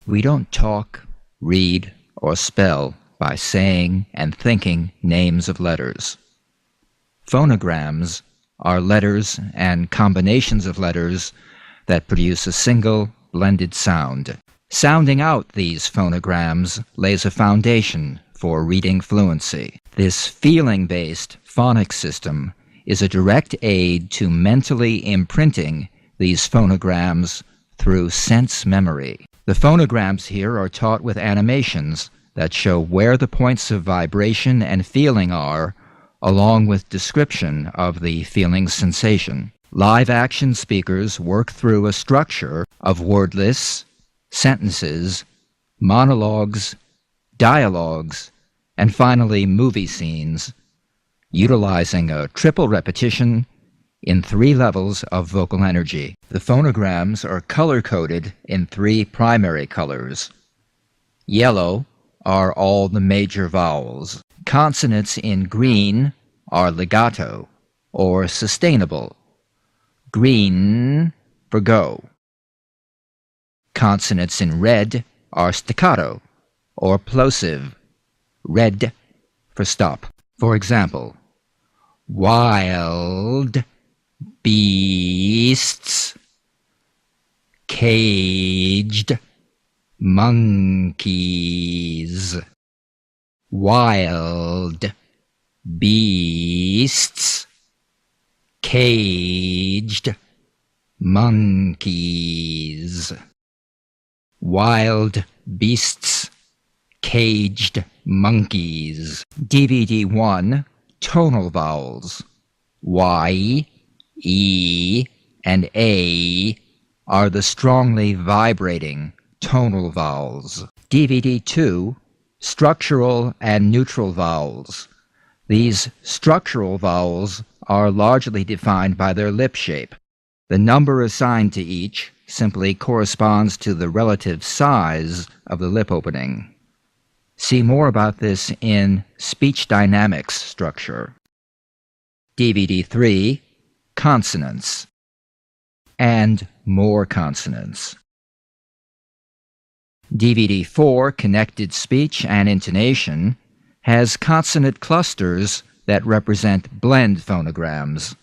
We don't talk, read, or spell by saying and thinking names of letters. Phonograms are letters and combinations of letters that produce a single, blended sound. Sounding out these phonograms lays a foundation for reading fluency. This feeling-based phonics system is a direct aid to mentally imprinting these phonograms through sense memory. The phonograms here are taught with animations that show where the points of vibration and feeling are, along with description of the feeling sensation. Live action speakers work through a structure of word lists, sentences, monologues, dialogues, and finally movie scenes, utilizing a triple repetition in 3 levels of vocal energy. The phonograms are color-coded in 3 primary colors. Yellow are all the major vowels. Consonants in green are legato, or sustainable. Green for go. Consonants in red are staccato, or plosive. Red for stop. For example, wild beasts, caged monkeys. Wild beasts, caged monkeys. Wild beasts, caged monkeys. DVD 1, tonal vowels. Y, E, and A are the strongly vibrating tonal vowels. DVD 2, structural and neutral vowels. These structural vowels are largely defined by their lip shape. The number assigned to each simply corresponds to the relative size of the lip opening. See more about this in Speech Dynamics structure. DVD 3, consonants, and more consonants. DVD 4, connected speech and intonation, has consonant clusters that represent blend phonograms.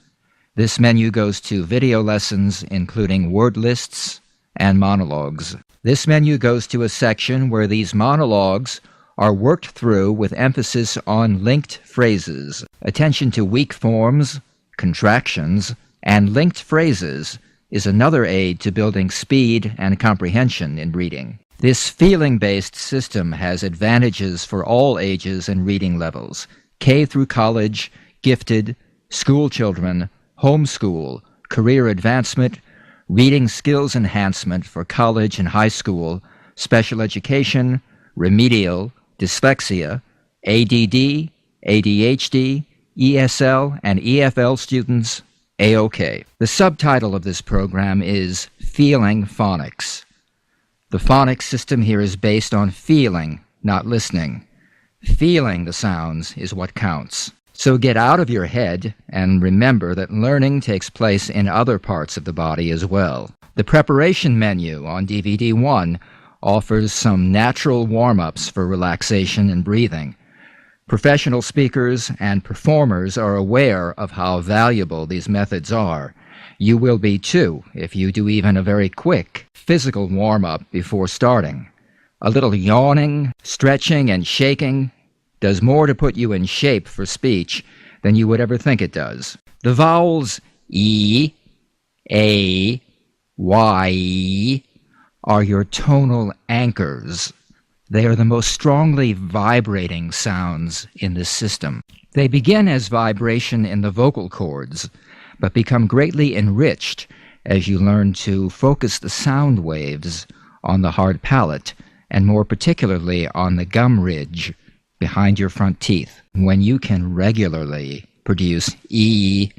This menu goes to video lessons including word lists and monologues. This menu goes to a section where these monologues are worked through with emphasis on linked phrases. Attention to weak forms, contractions, and linked phrases is another aid to building speed and comprehension in reading. This feeling-based system has advantages for all ages and reading levels: K through college, gifted, school children, homeschool, career advancement, reading skills enhancement for college and high school, special education, remedial, dyslexia, ADD, ADHD, ESL, and EFL students, A-OK. The subtitle of this program is Feeling Phonics. The phonics system here is based on feeling, not listening. Feeling the sounds is what counts. So get out of your head and remember that learning takes place in other parts of the body as well. The preparation menu on DVD 1 offers some natural warm-ups for relaxation and breathing. Professional speakers and performers are aware of how valuable these methods are. You will be too if you do even a very quick physical warm-up before starting. A little yawning, stretching, and shaking does more to put you in shape for speech than you would ever think it does. The vowels E, A, Y are your tonal anchors. They are the most strongly vibrating sounds in this system. They begin as vibration in the vocal cords, but become greatly enriched as you learn to focus the sound waves on the hard palate, and more particularly on the gum ridge behind your front teeth. When you can regularly produce E,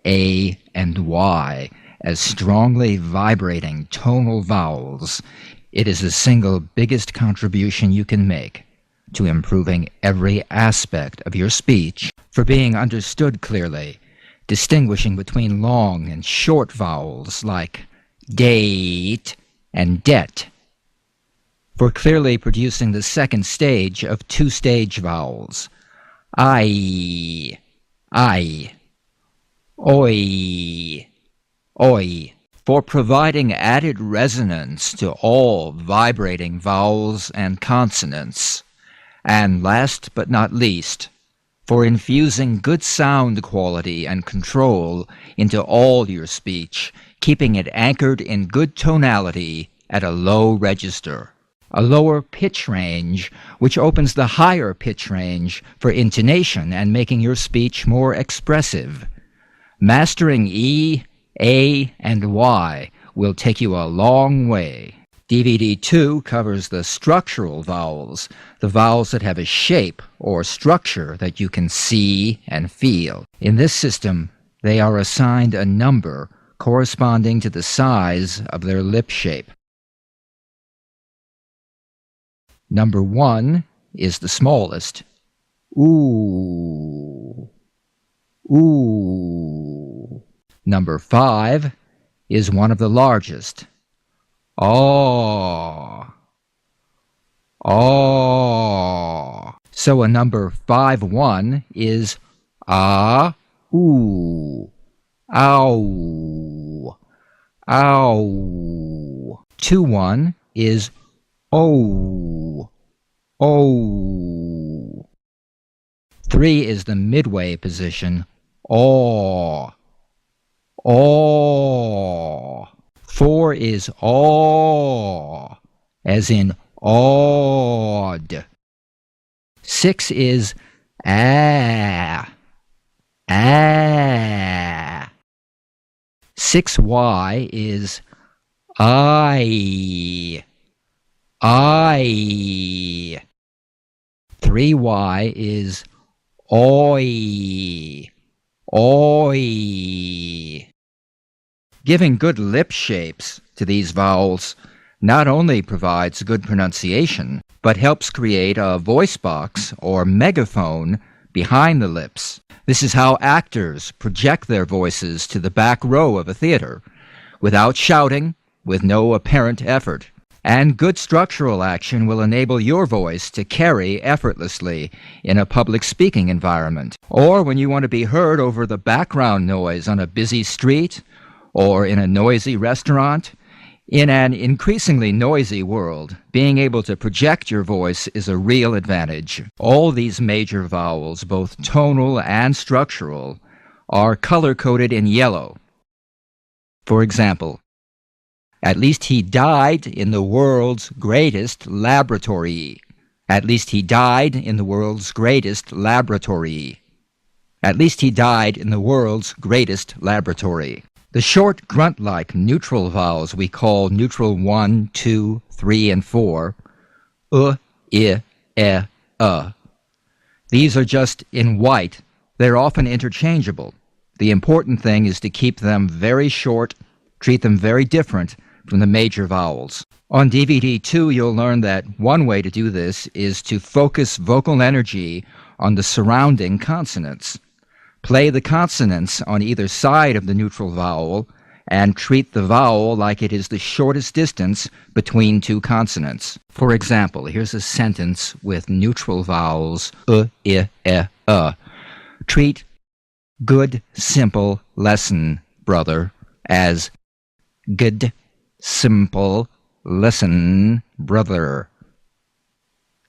A, and Y as strongly vibrating tonal vowels, it is the single biggest contribution you can make to improving every aspect of your speech, for being understood clearly, distinguishing between long and short vowels like date and det, for clearly producing the second stage of two-stage vowels. I, oi, oi, for providing added resonance to all vibrating vowels and consonants. And last but not least, for infusing good sound quality and control into all your speech, keeping it anchored in good tonality at a low register. A lower pitch range, which opens the higher pitch range for intonation and making your speech more expressive. Mastering E, A, and Y will take you a long way. DVD 2 covers the structural vowels, the vowels that have a shape or structure that you can see and feel. In this system, they are assigned a number corresponding to the size of their lip shape. Number 1 is the smallest. Ooh. Ooh. Number 5 is one of the largest. Aw. Aw. So a number 5-1 is ah, ooh, ow, ow. 2-1 is oh, oh. 3 is the midway position, aw, aw. 4 is aw, as in awed. 6 is ah, ah. 6Y is I. 3Y is oi, oi. Giving good lip shapes to these vowels not only provides good pronunciation, but helps create a voice box or megaphone behind the lips. This is how actors project their voices to the back row of a theater, without shouting, with no apparent effort. And good structural action will enable your voice to carry effortlessly in a public speaking environment, or when you want to be heard over the background noise on a busy street, or in a noisy restaurant. In an increasingly noisy world, being able to project your voice is a real advantage. All these major vowels, both tonal and structural, are color-coded in yellow. For example, at least he died in the world's greatest laboratory. At least he died in the world's greatest laboratory. At least he died in the world's greatest laboratory. The short grunt-like neutral vowels we call neutral 1, 2, 3, and 4, I, E, These are just in white. They're often interchangeable. The important thing is to keep them very short, treat them very different from the major vowels. On DVD 2, you'll learn that one way to do this is to focus vocal energy on the surrounding consonants. Play the consonants on either side of the neutral vowel and treat the vowel like it is the shortest distance between two consonants. For example, here's a sentence with neutral vowels I, Treat good, simple lesson, brother, as good, simple lesson, brother.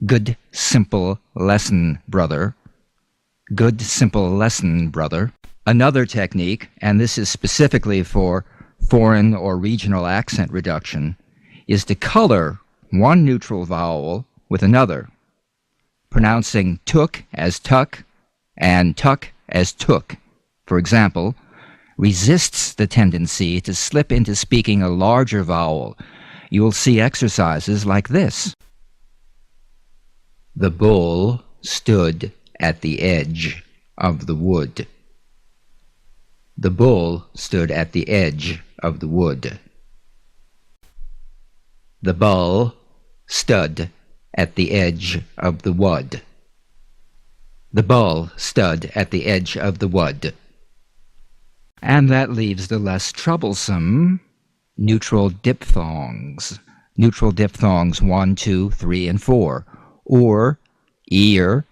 Good, simple lesson, brother. Good, simple lesson, brother. Another technique, and this is specifically for foreign or regional accent reduction, is to color one neutral vowel with another, pronouncing took as tuck and tuck as took. For example, resists the tendency to slip into speaking a larger vowel. You will see exercises like this. The bull stood at the edge of the wood. The bull stood at the edge of the wood. The bull stood at the edge of the wood. The bull stood at the edge of the wood. And that leaves the less troublesome neutral diphthongs. neutral diphthongs 1, 2, 3, and 4, or, ear,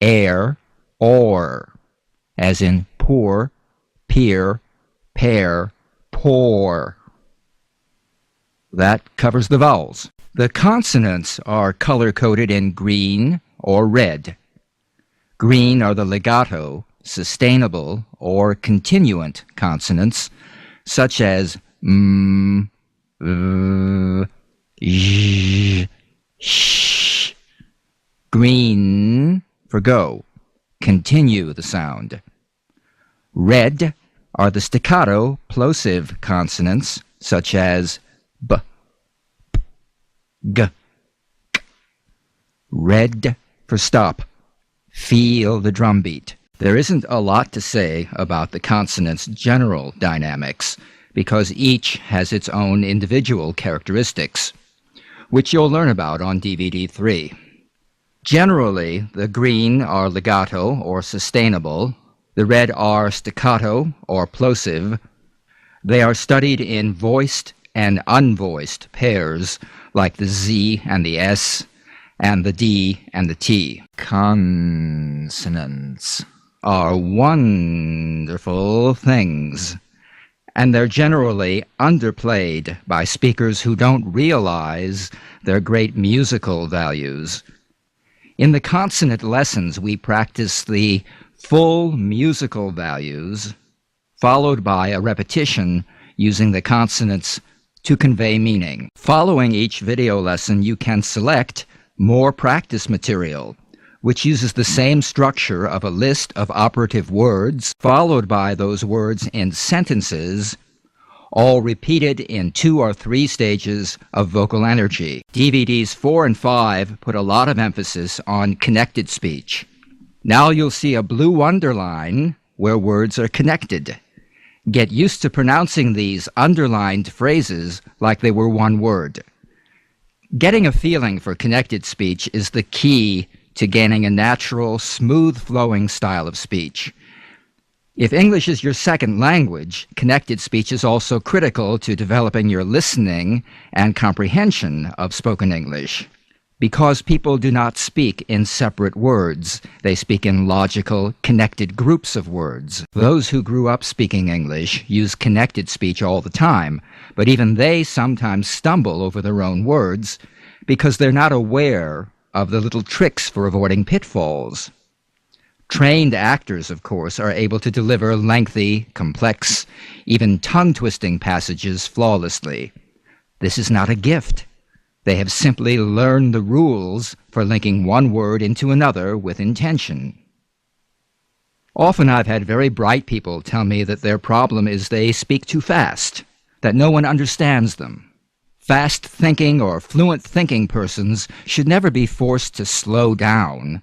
air, or, as in poor, peer, pair, poor. That covers the vowels. The consonants are color-coded in green or red. Green are the legato, sustainable, or continuant consonants, such as m, j, sh. Green for go. Continue the sound. Red are the staccato, plosive consonants, such as b, p, g, k. Red for stop. Feel the drum beat. There isn't a lot to say about the consonants' general dynamics, because each has its own individual characteristics, which you'll learn about on DVD 3. Generally, the green are legato or sustainable, the red are staccato or plosive. They are studied in voiced and unvoiced pairs, like the Z and the S, and the D and the T. Consonants are wonderful things, and they're generally underplayed by speakers who don't realize their great musical values. In the consonant lessons, we practice the full musical values, followed by a repetition using the consonants to convey meaning. Following each video lesson, you can select more practice material, which uses the same structure of a list of operative words, followed by those words in sentences, all repeated in 2 or 3 stages of vocal energy. DVDs 4 and 5 put a lot of emphasis on connected speech. Now you'll see a blue underline where words are connected. Get used to pronouncing these underlined phrases like they were one word. Getting a feeling for connected speech is the key to gaining a natural, smooth-flowing style of speech. If English is your second language, connected speech is also critical to developing your listening and comprehension of spoken English. Because people do not speak in separate words, they speak in logical, connected groups of words. Those who grew up speaking English use connected speech all the time, but even they sometimes stumble over their own words because they're not aware of the little tricks for avoiding pitfalls. Trained actors, of course, are able to deliver lengthy, complex, even tongue-twisting passages flawlessly. This is not a gift. They have simply learned the rules for linking one word into another with intention. Often I've had very bright people tell me that their problem is they speak too fast, that no one understands them. Fast-thinking or fluent-thinking persons should never be forced to slow down.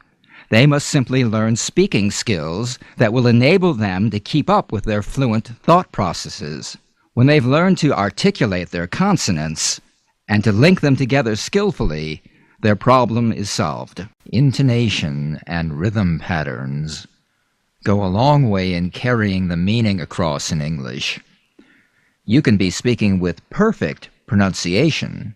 They must simply learn speaking skills that will enable them to keep up with their fluent thought processes. When they've learned to articulate their consonants and to link them together skillfully, their problem is solved. Intonation and rhythm patterns go a long way in carrying the meaning across in English. You can be speaking with perfect pronunciation,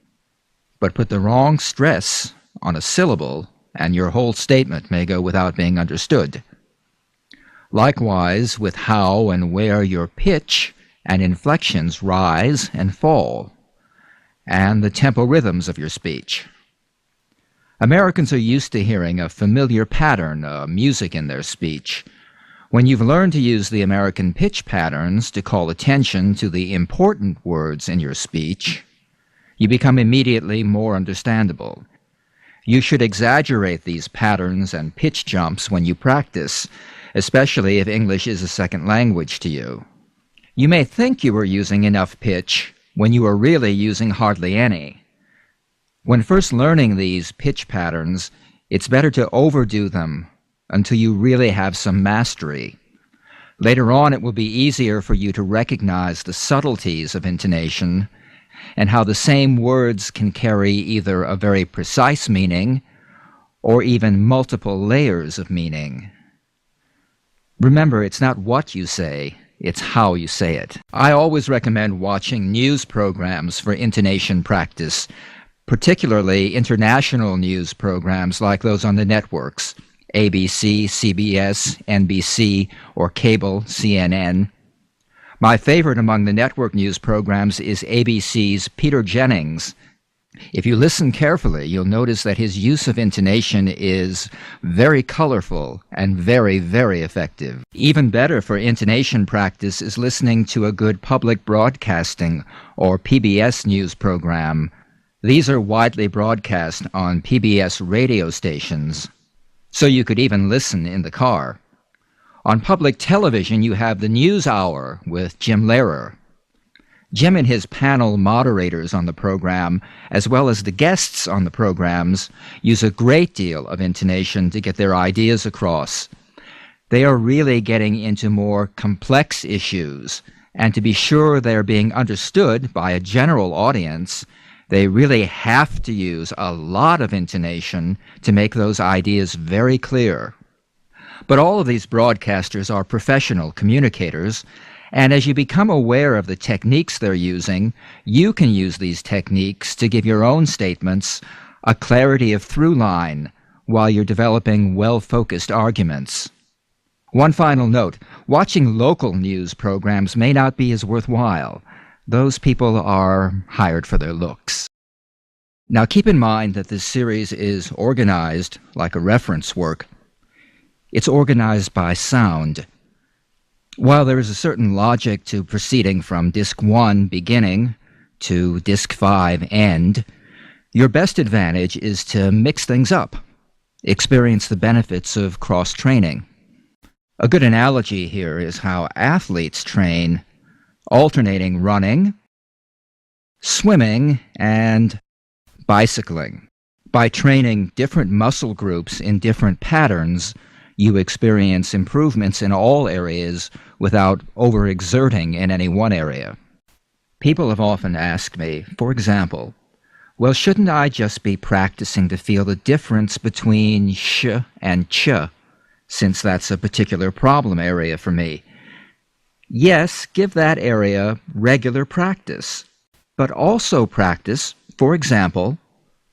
but put the wrong stress on a syllable, and your whole statement may go without being understood. Likewise, with how and where your pitch and inflections rise and fall, and the tempo rhythms of your speech. Americans are used to hearing a familiar pattern of music in their speech. When you've learned to use the American pitch patterns to call attention to the important words in your speech, you become immediately more understandable. You should exaggerate these patterns and pitch jumps when you practice, especially if English is a second language to you. You may think you are using enough pitch when you are really using hardly any. When first learning these pitch patterns, it's better to overdo them until you really have some mastery. Later on, it will be easier for you to recognize the subtleties of intonation and how the same words can carry either a very precise meaning or even multiple layers of meaning. Remember, it's not what you say, it's how you say it. I always recommend watching news programs for intonation practice, particularly international news programs like those on the networks, ABC, CBS, NBC, or cable CNN. My favorite among the network news programs is ABC's Peter Jennings. If you listen carefully, you'll notice that his use of intonation is very colorful and very, very effective. Even better for intonation practice is listening to a good public broadcasting or PBS news program. These are widely broadcast on PBS radio stations, so you could even listen in the car. On public television, you have the News Hour with Jim Lehrer. Jim and his panel moderators on the program, as well as the guests on the programs, use a great deal of intonation to get their ideas across. They are really getting into more complex issues, and to be sure they're being understood by a general audience, they really have to use a lot of intonation to make those ideas very clear. But all of these broadcasters are professional communicators, and as you become aware of the techniques they're using, you can use these techniques to give your own statements a clarity of through line while you're developing well-focused arguments. One final note, watching local news programs may not be as worthwhile. Those people are hired for their looks. Now keep in mind that this series is organized like a reference work. It's organized by sound. While there is a certain logic to proceeding from Disc 1 beginning to Disc 5 end, your best advantage is to mix things up, experience the benefits of cross-training. A good analogy here is how athletes train, alternating running, swimming, and bicycling. By training different muscle groups in different patterns, you experience improvements in all areas without overexerting in any one area. People have often asked me, for example, well, shouldn't I just be practicing to feel the difference between sh and ch, since that's a particular problem area for me? Yes, give that area regular practice, but also practice, for example,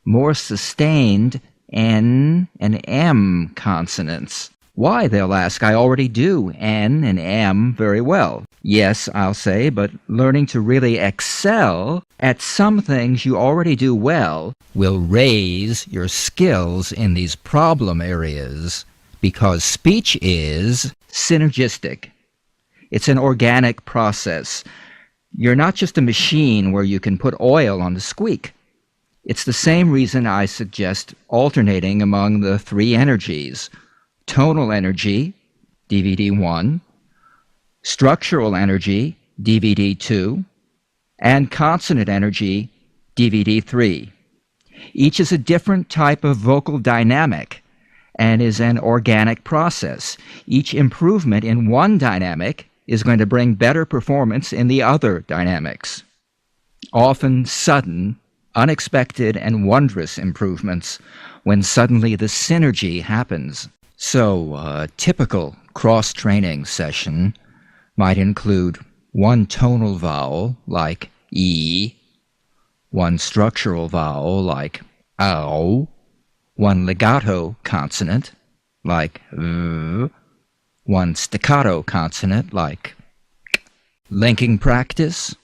more sustained N and M consonants. Why, they'll ask, I already do N and M very well. Yes, I'll say, but learning to really excel at some things you already do well will raise your skills in these problem areas, because speech is synergistic. It's an organic process. You're not just a machine where you can put oil on the squeak. It's the same reason I suggest alternating among the three energies: tonal energy, DVD 1, structural energy, DVD 2, and consonant energy, DVD 3. Each is a different type of vocal dynamic and is an organic process. Each improvement in one dynamic is going to bring better performance in the other dynamics. Often sudden, unexpected and wondrous improvements when suddenly the synergy happens. So a typical cross-training session might include one tonal vowel like E, one structural vowel like ow, one legato consonant like v, one staccato consonant like k, linking practice,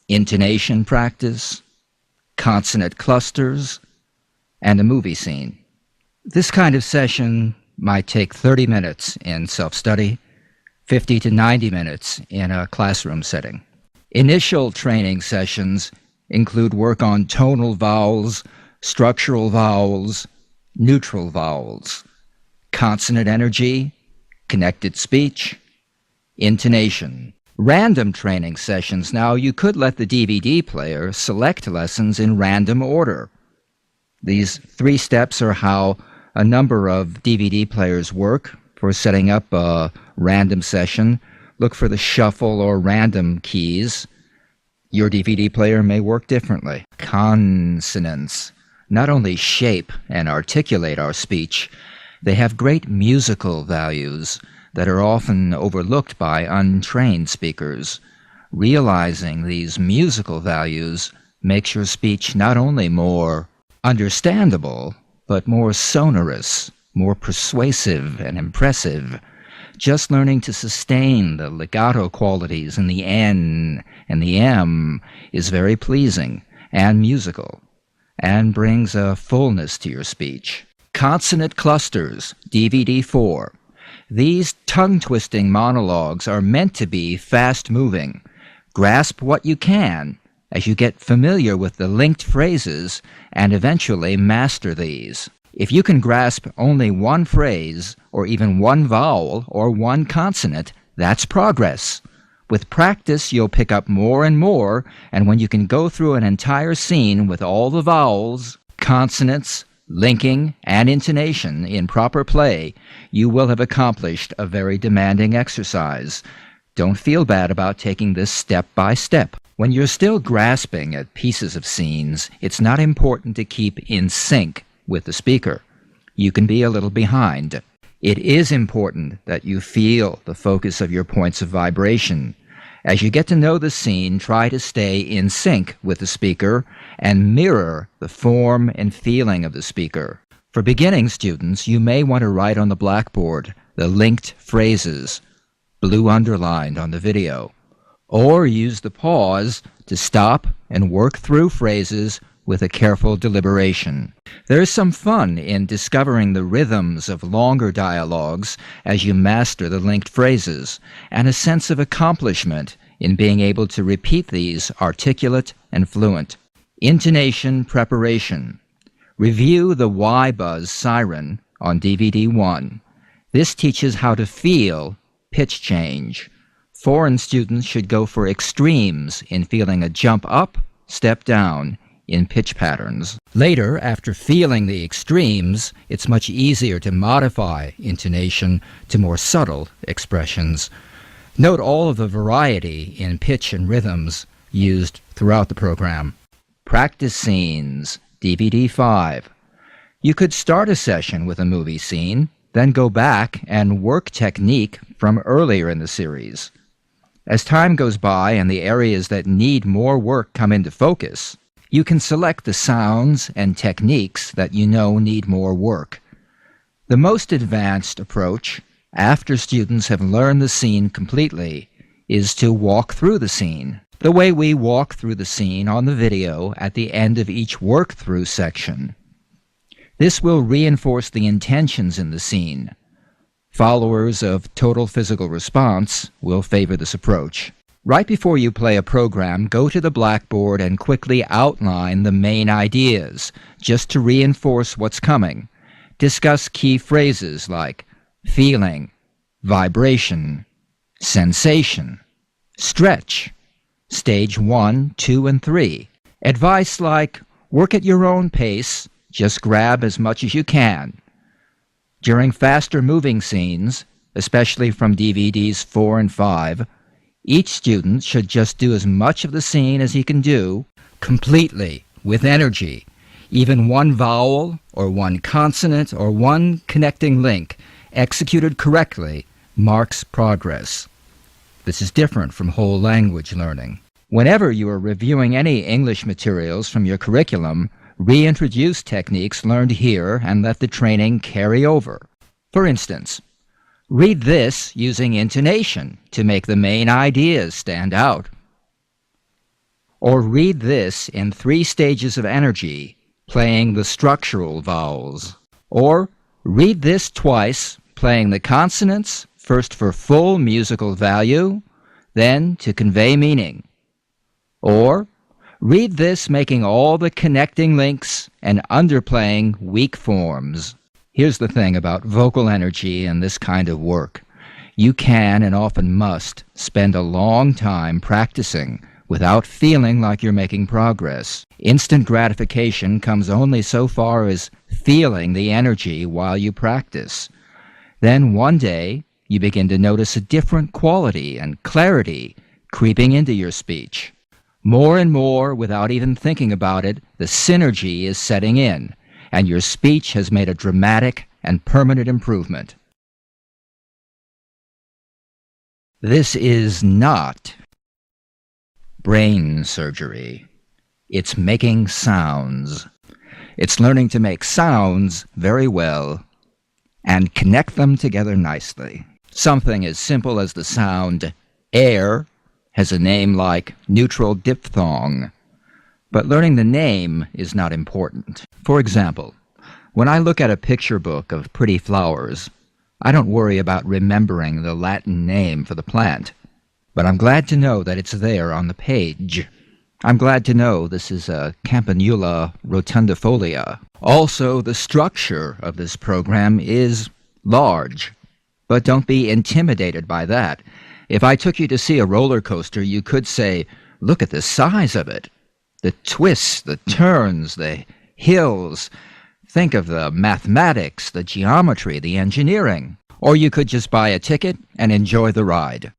intonation practice, consonant clusters, and a movie scene. This kind of session might take 30 minutes in self-study, 50 to 90 minutes in a classroom setting. Initial training sessions include work on tonal vowels, structural vowels, neutral vowels, consonant energy, connected speech, intonation. Random training sessions. Now, you could let the DVD player select lessons in random order. These 3 steps are how a number of DVD players work for setting up a random session. Look for the shuffle or random keys. Your DVD player may work differently. Consonants not only shape and articulate our speech, they have great musical values that are often overlooked by untrained speakers. Realizing these musical values makes your speech not only more understandable, but more sonorous, more persuasive and impressive. Just learning to sustain the legato qualities in the N and the M is very pleasing and musical, and brings a fullness to your speech. Consonant clusters, DVD 4. These tongue-twisting monologues are meant to be fast-moving. Grasp what you can as you get familiar with the linked phrases and eventually master these. If you can grasp only one phrase, or even one vowel or one consonant, that's progress. With practice, you'll pick up more and more, and when you can go through an entire scene with all the vowels, consonants, linking, and intonation in proper play, you will have accomplished a very demanding exercise. Don't feel bad about taking this step by step. When you're still grasping at pieces of scenes, it's not important to keep in sync with the speaker. You can be a little behind. It is important that you feel the focus of your points of vibration. As you get to know the scene, try to stay in sync with the speaker and mirror the form and feeling of the speaker. For beginning students, you may want to write on the blackboard the linked phrases, blue underlined on the video, or use the pause to stop and work through phrases with a careful deliberation. There is some fun in discovering the rhythms of longer dialogues as you master the linked phrases, and a sense of accomplishment in being able to repeat these articulate and fluent. Intonation preparation. Review the Y-Buzz siren on DVD 1. This teaches how to feel pitch change. Foreign students should go for extremes in feeling a jump up, step down in pitch patterns. Later, after feeling the extremes, it's much easier to modify intonation to more subtle expressions. Note all of the variety in pitch and rhythms used throughout the program. Practice scenes, DVD 5. You could start a session with a movie scene, then go back and work technique from earlier in the series. As time goes by and the areas that need more work come into focus, you can select the sounds and techniques that you know need more work. The most advanced approach, after students have learned the scene completely, is to walk through the scene, the way we walk through the scene on the video at the end of each work-through section. This will reinforce the intentions in the scene. Followers of total physical response will favor this approach. Right before you play a program, go to the blackboard and quickly outline the main ideas, just to reinforce what's coming. Discuss key phrases like feeling, vibration, sensation, stretch, stage 1, 2, and 3. Advice like, work at your own pace, just grab as much as you can. During faster moving scenes, especially from DVDs 4 and 5, each student should just do as much of the scene as he can do, completely, with energy. Even one vowel, or one consonant, or one connecting link, executed correctly, marks progress. This is different from whole language learning. Whenever you are reviewing any English materials from your curriculum, reintroduce techniques learned here and let the training carry over. For instance, read this using intonation to make the main ideas stand out. Or read this in 3 stages of energy, playing the structural vowels. Or read this twice, playing the consonants, first for full musical value, then to convey meaning. Or read this making all the connecting links and underplaying weak forms. Here's the thing about vocal energy and this kind of work. You can, and often must, spend a long time practicing without feeling like you're making progress. Instant gratification comes only so far as feeling the energy while you practice. Then one day, you begin to notice a different quality and clarity creeping into your speech. More and more, without even thinking about it, the synergy is setting in, and your speech has made a dramatic and permanent improvement. This is not brain surgery. It's making sounds. It's learning to make sounds very well and connect them together nicely. Something as simple as the sound air has a name like neutral diphthong, but learning the name is not important. For example, when I look at a picture book of pretty flowers, I don't worry about remembering the Latin name for the plant, but I'm glad to know that it's there on the page. I'm glad to know this is a Campanula rotundifolia. Also, the structure of this program is large, but don't be intimidated by that. If I took you to see a roller coaster, you could say, look at the size of it. The twists, the turns, the hills. Think of the mathematics, the geometry, the engineering. Or you could just buy a ticket and enjoy the ride.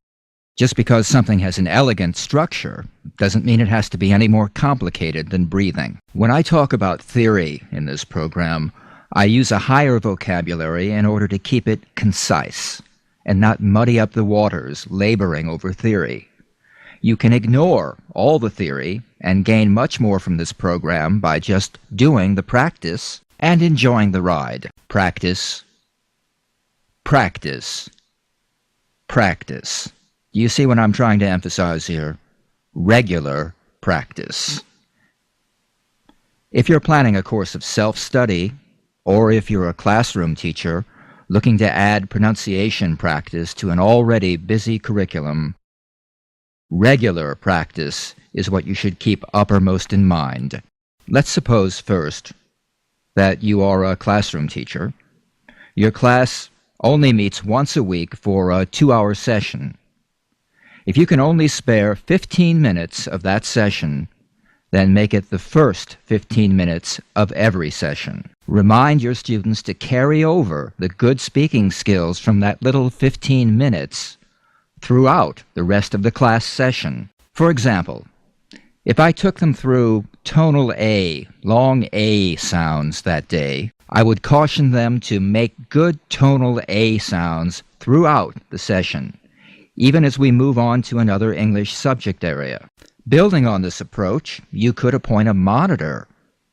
Just because something has an elegant structure doesn't mean it has to be any more complicated than breathing. When I talk about theory in this program, I use a higher vocabulary in order to keep it concise and not muddy up the waters laboring over theory. You can ignore all the theory and gain much more from this program by just doing the practice and enjoying the ride. Practice, practice, practice. Do you see what I'm trying to emphasize here? Regular practice. If you're planning a course of self-study, or if you're a classroom teacher looking to add pronunciation practice to an already busy curriculum, regular practice is what you should keep uppermost in mind. Let's suppose first that you are a classroom teacher. Your class only meets once a week for a 2-hour session. If you can only spare 15 minutes of that session, then make it the first 15 minutes of every session. Remind your students to carry over the good speaking skills from that little 15 minutes throughout the rest of the class session. For example, if I took them through tonal A, long A sounds that day, I would caution them to make good tonal A sounds throughout the session, even as we move on to another English subject area. Building on this approach, you could appoint a monitor,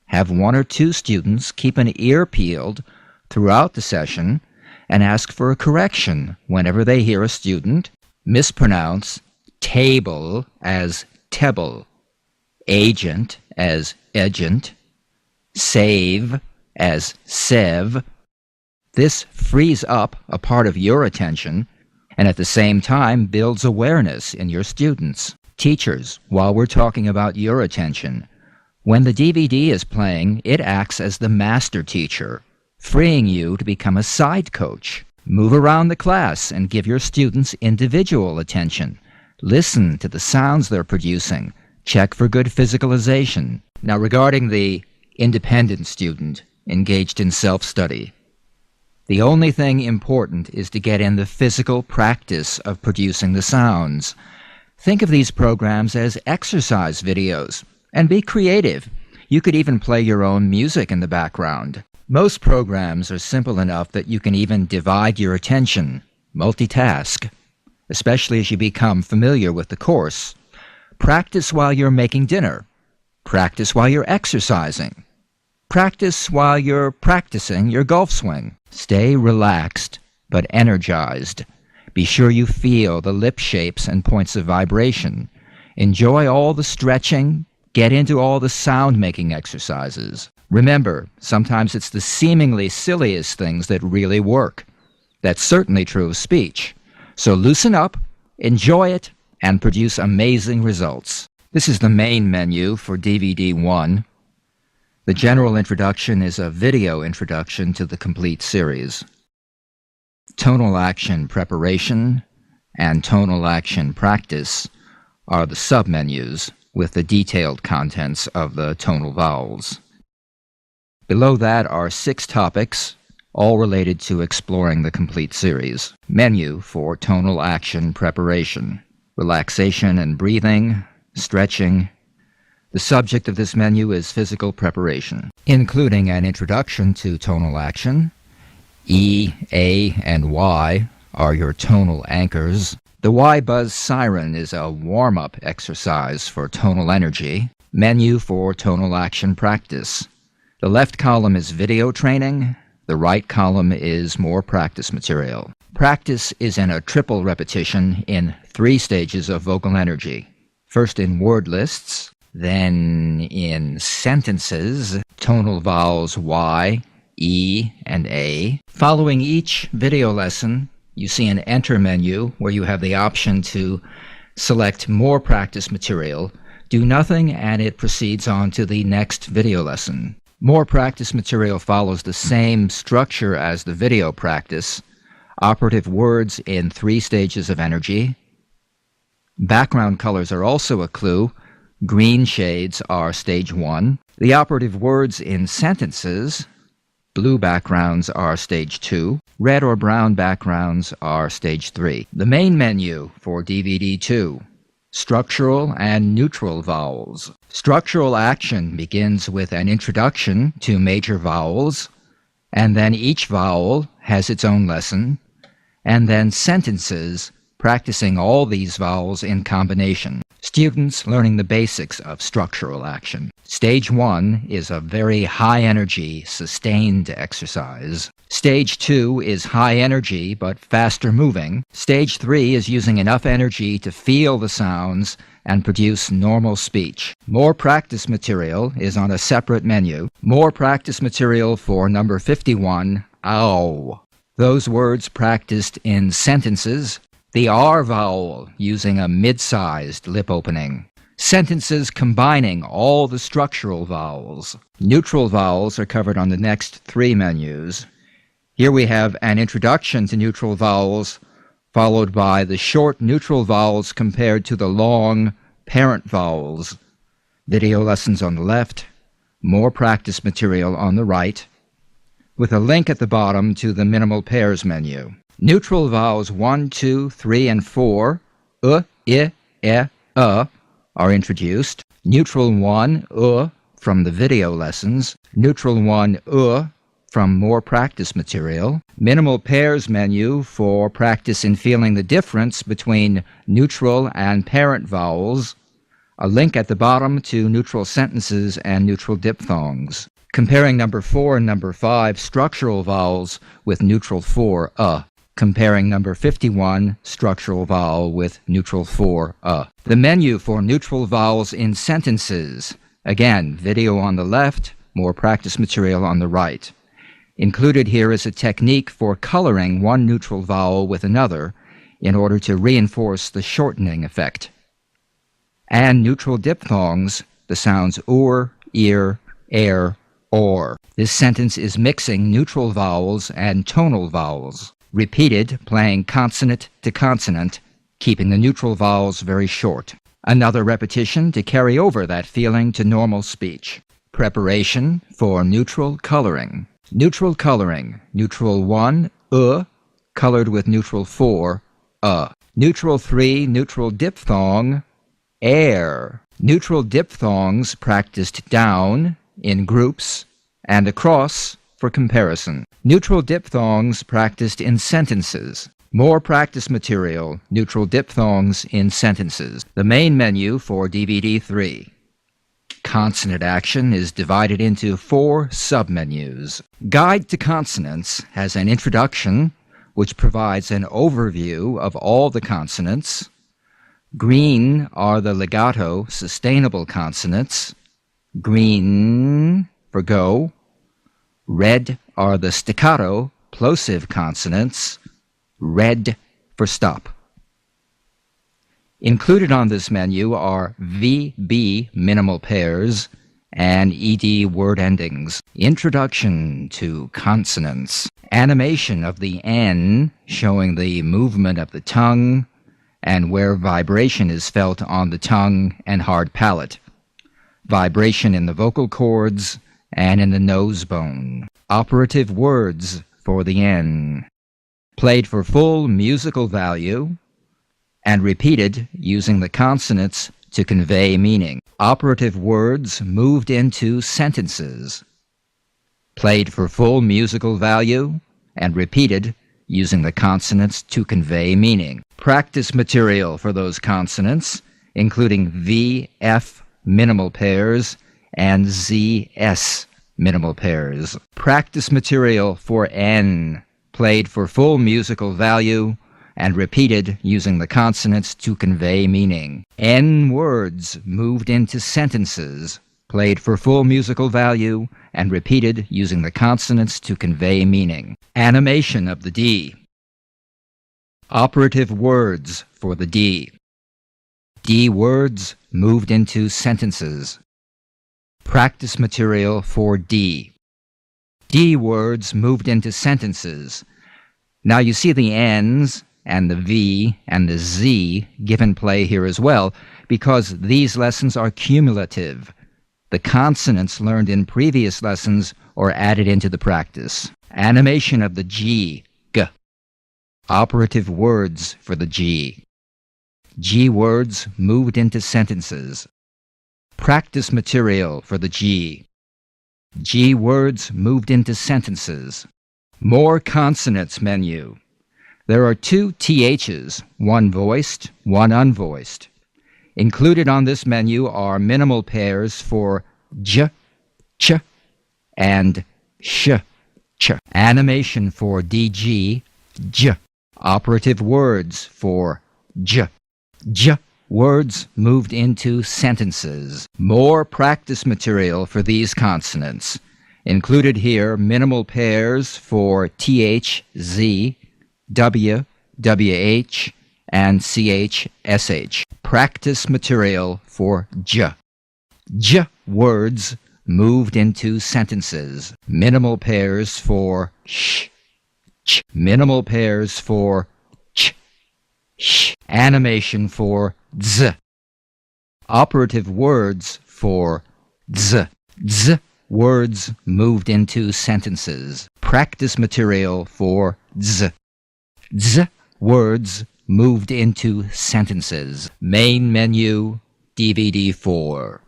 have 1 or 2 students keep an ear peeled throughout the session, and ask for a correction whenever they hear a student mispronounce table as tebble, agent as agent, save as sev. This frees up a part of your attention and at the same time builds awareness in your students. Teachers, while we're talking about your attention, when the DVD is playing, it acts as the master teacher, freeing you to become a side coach. Move around the class and give your students individual attention. Listen to the sounds they're producing. Check for good physicalization. Now, regarding the independent student engaged in self-study, the only thing important is to get in the physical practice of producing the sounds. Think of these programs as exercise videos, and be creative. You could even play your own music in the background. Most programs are simple enough that you can even divide your attention, multitask, especially as you become familiar with the course. Practice while you're making dinner. Practice while you're exercising. Practice while you're practicing your golf swing. Stay relaxed, but energized. Be sure you feel the lip shapes and points of vibration. Enjoy all the stretching. Get into all the sound-making exercises. Remember, sometimes it's the seemingly silliest things that really work. That's certainly true of speech. So loosen up, enjoy it, and produce amazing results. This is the main menu for DVD 1. The general introduction is a video introduction to the complete series. Tonal action preparation and tonal action practice are the submenus with the detailed contents of the tonal vowels. Below that are 6 topics, all related to exploring the complete series. Menu for tonal action preparation: relaxation and breathing, stretching. The subject of this menu is physical preparation, including an introduction to tonal action. E, A, and Y are your tonal anchors. The Y buzz siren is a warm-up exercise for tonal energy. Menu for tonal action practice. The left column is video training. The right column is more practice material. Practice is in a triple repetition in 3 stages of vocal energy. First in word lists, then in sentences, tonal vowels Y, E, and A. Following each video lesson, you see an Enter menu where you have the option to select more practice material, do nothing, and it proceeds on to the next video lesson. More practice material follows the same structure as the video practice. Operative words in 3 stages of energy. Background colors are also a clue. Green shades are stage 1. The operative words in sentences. Blue backgrounds are stage 2. Red or brown backgrounds are stage 3. The main menu for DVD 2. Structural and neutral vowels. Structural action begins with an introduction to major vowels, and then each vowel has its own lesson, and then sentences practicing all these vowels in combination. Students learning the basics of structural action. Stage 1 is a very high-energy, sustained exercise. Stage 2 is high energy but faster moving. Stage 3 is using enough energy to feel the sounds and produce normal speech. More practice material is on a separate menu. More practice material for number 51, ow. Those words practiced in sentences. The R vowel using a mid-sized lip opening. Sentences combining all the structural vowels. Neutral vowels are covered on the next 3 menus. Here we have an introduction to neutral vowels, followed by the short neutral vowels compared to the long parent vowels. Video lessons on the left, more practice material on the right, with a link at the bottom to the minimal pairs menu. Neutral vowels 1, 2, 3, and 4, I, are introduced. Neutral 1, from the video lessons. Neutral 1, from more practice material. Minimal pairs menu for practice in feeling the difference between neutral and parent vowels. A link at the bottom to neutral sentences and neutral diphthongs. Comparing number 4 and number 5 structural vowels with neutral 4, Comparing number 51 structural vowel with neutral 4, The menu for neutral vowels in sentences. Again, video on the left, more practice material on the right. Included here is a technique for coloring one neutral vowel with another in order to reinforce the shortening effect. And neutral diphthongs, the sounds or, ear, air, or. This sentence is mixing neutral vowels and tonal vowels. Repeated, playing consonant to consonant, keeping the neutral vowels very short. Another repetition to carry over that feeling to normal speech. Preparation for neutral coloring. Neutral coloring. Neutral 1, colored with neutral 4, Neutral 3, neutral diphthong, air. Neutral diphthongs practiced down, in groups, and across for comparison. Neutral diphthongs practiced in sentences. More practice material, neutral diphthongs in sentences. The main menu for DVD 3. Consonant action is divided into 4 submenus. Guide to Consonants has an introduction, which provides an overview of all the consonants. Green are the legato, sustainable consonants. Green for go. Red are the staccato, plosive consonants. Red for stop. Included on this menu are VB minimal pairs and ED word endings. Introduction to consonants. Animation of the N showing the movement of the tongue and where vibration is felt on the tongue and hard palate. Vibration in the vocal cords and in the nose bone. Operative words for the N. Played for full musical value and repeated using the consonants to convey meaning. Operative words moved into sentences. Played for full musical value and repeated using the consonants to convey meaning. Practice material for those consonants, including V, F, minimal pairs, and ZS minimal pairs. Practice material for N, played for full musical value and repeated using the consonants to convey meaning. N words moved into sentences, played for full musical value and repeated using the consonants to convey meaning. Animation of the D. Operative words for the D. D words moved into sentences. Practice material for D. D words moved into sentences. Now you see the N's and the V and the Z given play here as well, because these lessons are cumulative. The consonants learned in previous lessons are added into the practice. Animation of the G. G. Operative words for the G. G words moved into sentences. Practice material for the G. G words moved into sentences. More consonants menu. There are 2 THs, one voiced, one unvoiced. Included on this menu are minimal pairs for J, Ch, and Sh, Ch. Animation for DG, J. Operative words for J. J words moved into sentences. More practice material for these consonants. Included here minimal pairs for TH, Z, W, WH, and CH, SH. Practice material for J. J words moved into sentences. Minimal pairs for sh, ch. Minimal pairs for ch, sh. Animation for z. Operative words for z. Z words moved into sentences. Practice material for z. Z words moved into sentences. Main menu, DVD 4.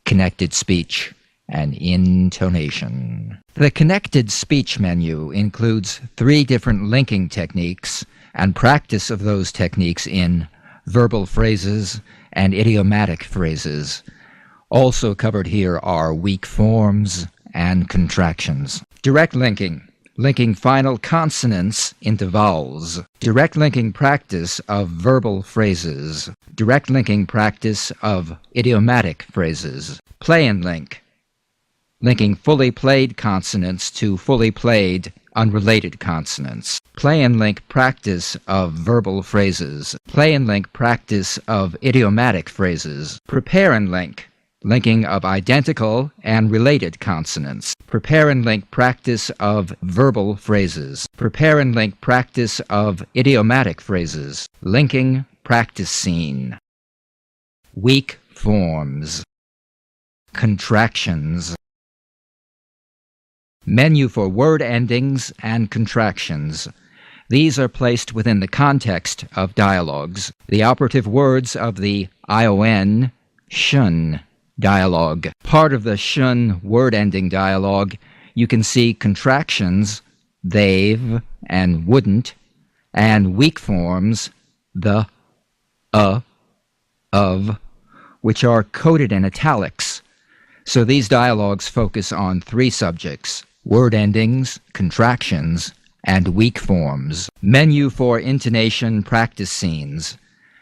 Connected speech and intonation. The connected speech menu includes 3 different linking techniques and practice of those techniques in verbal phrases and idiomatic phrases. Also covered here are weak forms and contractions. Direct linking. Linking final consonants into vowels. Direct linking practice of verbal phrases. Direct linking practice of idiomatic phrases. Play and link. Linking fully played consonants to fully played unrelated consonants. Play and link practice of verbal phrases. Play and link practice of idiomatic phrases. Prepare and link. Linking of identical and related consonants. Prepare and link practice of verbal phrases. Prepare and link practice of idiomatic phrases. Linking practice scene. Weak forms. Contractions. Menu for word endings and contractions. These are placed within the context of dialogues. The operative words of the ION, shun, dialogue. Part of the shun word-ending dialogue, you can see contractions, they've and wouldn't, and weak forms, the, of, which are coded in italics. So these dialogues focus on 3 subjects: word endings, contractions, and weak forms. Menu for intonation practice scenes.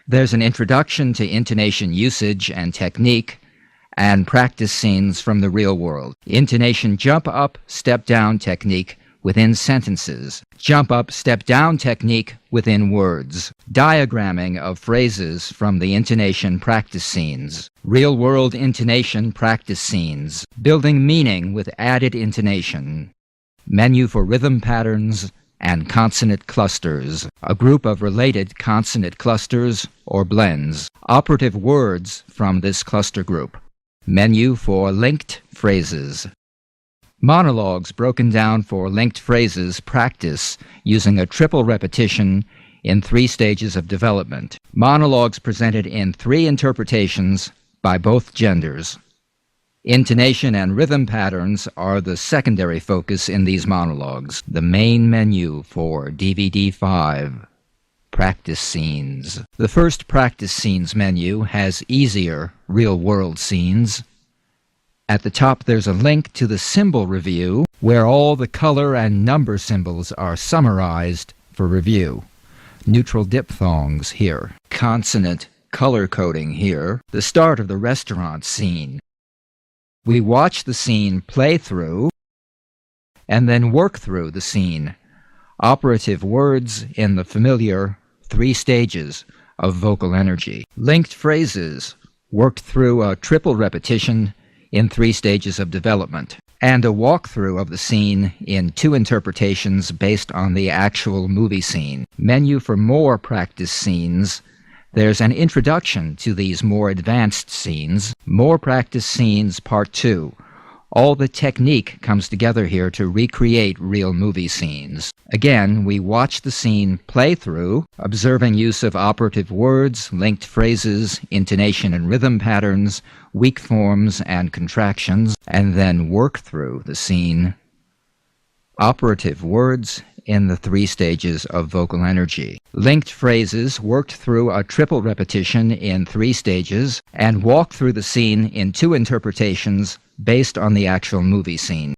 There's an introduction to intonation usage and technique, and practice scenes from the real world. Intonation jump up, step down technique within sentences. Jump up, step down technique within words. Diagramming of phrases from the intonation practice scenes. Real world intonation practice scenes. Building meaning with added intonation. Menu for rhythm patterns and consonant clusters. A group of related consonant clusters or blends. Operative words from this cluster group. Menu for linked phrases. Monologues broken down for linked phrases practice using a triple repetition in 3 stages of development. Monologues presented in 3 interpretations by both genders. Intonation and rhythm patterns are the secondary focus in these monologues. The main menu for DVD 5. Practice scenes. The first practice scenes menu has easier real-world scenes. At the top there's a link to the symbol review where all the color and number symbols are summarized for review. Neutral diphthongs here. Consonant color coding here. The start of the restaurant scene. We watch the scene play through and then work through the scene. Operative words in the familiar 3 stages of vocal energy. Linked phrases worked through a triple repetition in 3 stages of development, and a walkthrough of the scene in 2 interpretations based on the actual movie scene. Menu for more practice scenes. There's an introduction to these more advanced scenes. More practice scenes part 2. All the technique comes together here to recreate real movie scenes. Again, we watch the scene play through, observing use of operative words, linked phrases, intonation and rhythm patterns, weak forms and contractions, and then work through the scene. Operative words in the 3 stages of vocal energy. Linked phrases worked through a triple repetition in 3 stages, and walk through the scene in 2 interpretations based on the actual movie scene.